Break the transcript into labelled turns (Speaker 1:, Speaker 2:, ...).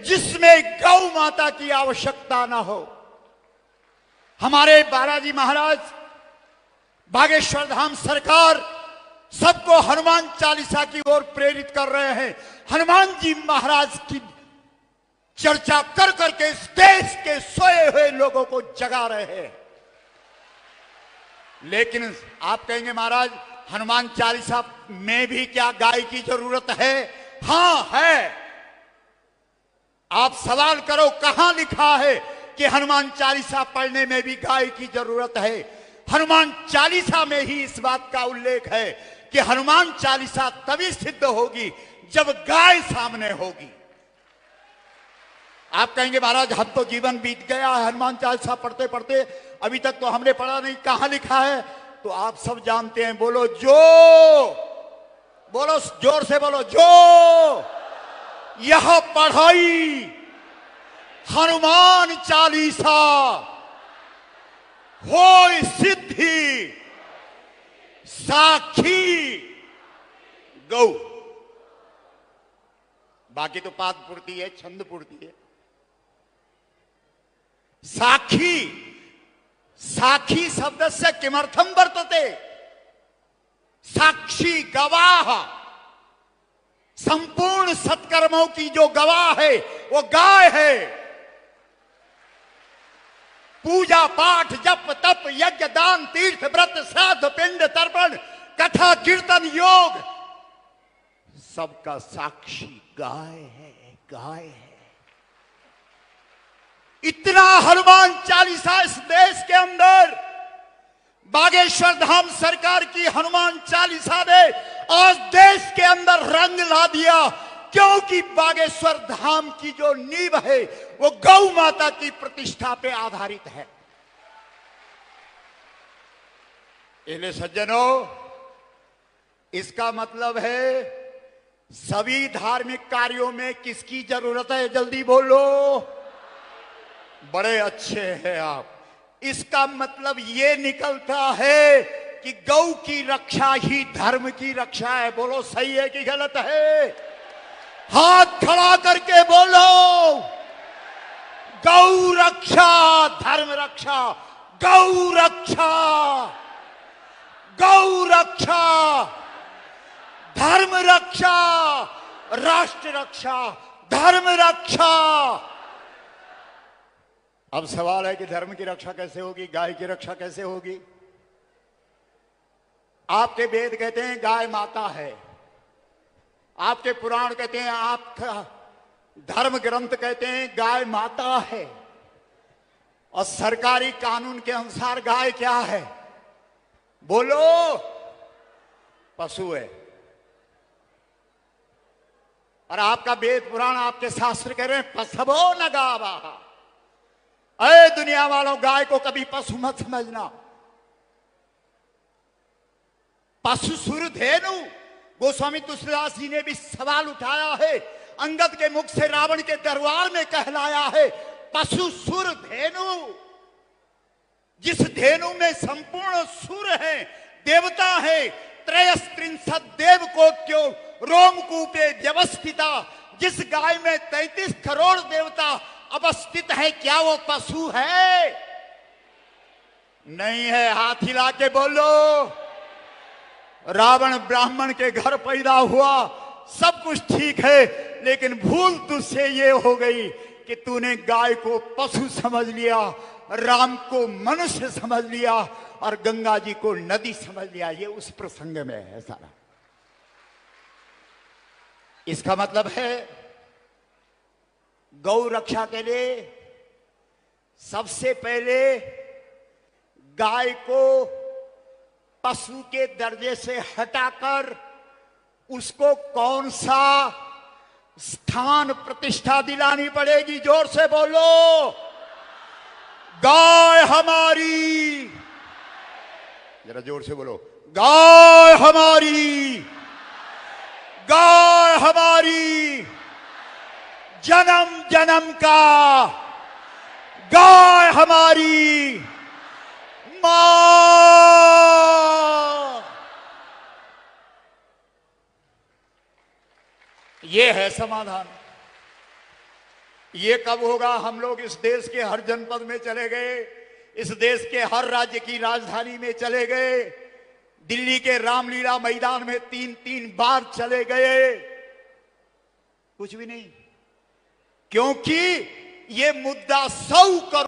Speaker 1: जिसमें गौ माता की आवश्यकता ना हो। हमारे बालाजी महाराज, बागेश्वर धाम सरकार सबको हनुमान चालीसा की ओर प्रेरित कर रहे हैं। हनुमान जी महाराज की चर्चा कर करके इस देश के सोए हुए लोगों को जगा रहे हैं। लेकिन आप कहेंगे महाराज हनुमान चालीसा में भी क्या गाय की जरूरत है? हां है। आप सवाल करो कहां लिखा है कि हनुमान चालीसा पढ़ने में भी गाय की जरूरत है? हनुमान चालीसा में ही इस बात का उल्लेख है कि हनुमान चालीसा तभी सिद्ध होगी जब गाय सामने होगी। आप कहेंगे महाराज हम तो जीवन बीत गया है हनुमान चालीसा पढ़ते पढ़ते, अभी तक तो हमने पढ़ा नहीं, कहां लिखा है? तो आप सब जानते हैं। बोलो जो, बोलो जोर से बोलो जो यह पढ़ाई हनुमान चालीसा होय सिद्धि साखी गौ। बाकी तो पाद पूर्ति है, छंद पूर्ति है। साखी, साखी शब्द से किमर्थम वर्तते? साक्षी गवाह, संपूर्ण सत्कर्मों की जो गवाह है वो गाय है। पूजा पाठ जप तप यज्ञ दान तीर्थ व्रत श्राद्ध पिंड तर्पण कथा कीर्तन योग सबका साक्षी गाय है, गाय है। इतना हनुमान चालीसा इस देश के अंदर बागेश्वर धाम सरकार की हनुमान चालीसा ने आज देश के अंदर रंग ला दिया, क्योंकि बागेश्वर धाम की जो नींव है वो गौ माता की प्रतिष्ठा पे आधारित है। इसलिए सज्जनों, इसका मतलब है सभी धार्मिक कार्यों में किसकी जरूरत है? जल्दी बोलो। बड़े अच्छे हैं आप। इसका मतलब ये निकलता है कि गौ की रक्षा ही धर्म की रक्षा है। बोलो सही है कि गलत है? हाथ खड़ा करके बोलो। गौ रक्षा धर्म रक्षा, गौ रक्षा, गौ रक्षा धर्म रक्षा, राष्ट्र रक्षा धर्म रक्षा। अब सवाल है कि धर्म की रक्षा कैसे होगी, गाय की रक्षा कैसे होगी? आपके वेद कहते हैं गाय माता है, आपके पुराण कहते हैं, आपका धर्म ग्रंथ कहते हैं गाय माता है, और सरकारी कानून के अनुसार गाय क्या है? बोलो। पशु है। और आपका वेद पुराण आपके शास्त्र कह रहे हैं पशवो न गावा। अरे दुनिया वालों, गाय को कभी पशु मत समझना। पशु सुर धेनु। गोस्वामी तुलसीदास जी ने भी सवाल उठाया है, अंगद के मुख से रावण के दरबार में कहलाया है पशु सुर धेनु। जिस धेनु में संपूर्ण सुर है, देवता है, त्रयस्त्रिंशत् देव को क्यों रोमकूपे व्यवस्थिता। जिस गाय में 33 करोड़ देवता अवस्थित है, क्या वो पशु है? नहीं है। हाथ हिला के बोलो। रावण ब्राह्मण के घर पैदा हुआ, सब कुछ ठीक है, लेकिन भूल तुझसे ये हो गई कि तूने गाय को पशु समझ लिया, राम को मनुष्य समझ लिया और गंगा जी को नदी समझ लिया। ये उस प्रसंग में है सारा। इसका मतलब है गौ रक्षा के लिए सबसे पहले गाय को पशु के दर्जे से हटाकर उसको कौन सा स्थान प्रतिष्ठा दिलानी पड़ेगी? जोर से बोलो। गाय हमारी, जरा जोर से बोलो। गाय हमारी, गाय हमारी जन्म जन्म का, गाय हमारी मां। ये है समाधान। ये कब होगा? हम लोग इस देश के हर जनपद में चले गए, इस देश के हर राज्य की राजधानी में चले गए, दिल्ली के रामलीला मैदान में 3-3 बार चले गए, कुछ भी नहीं। क्योंकि ये मुद्दा 100 करोड़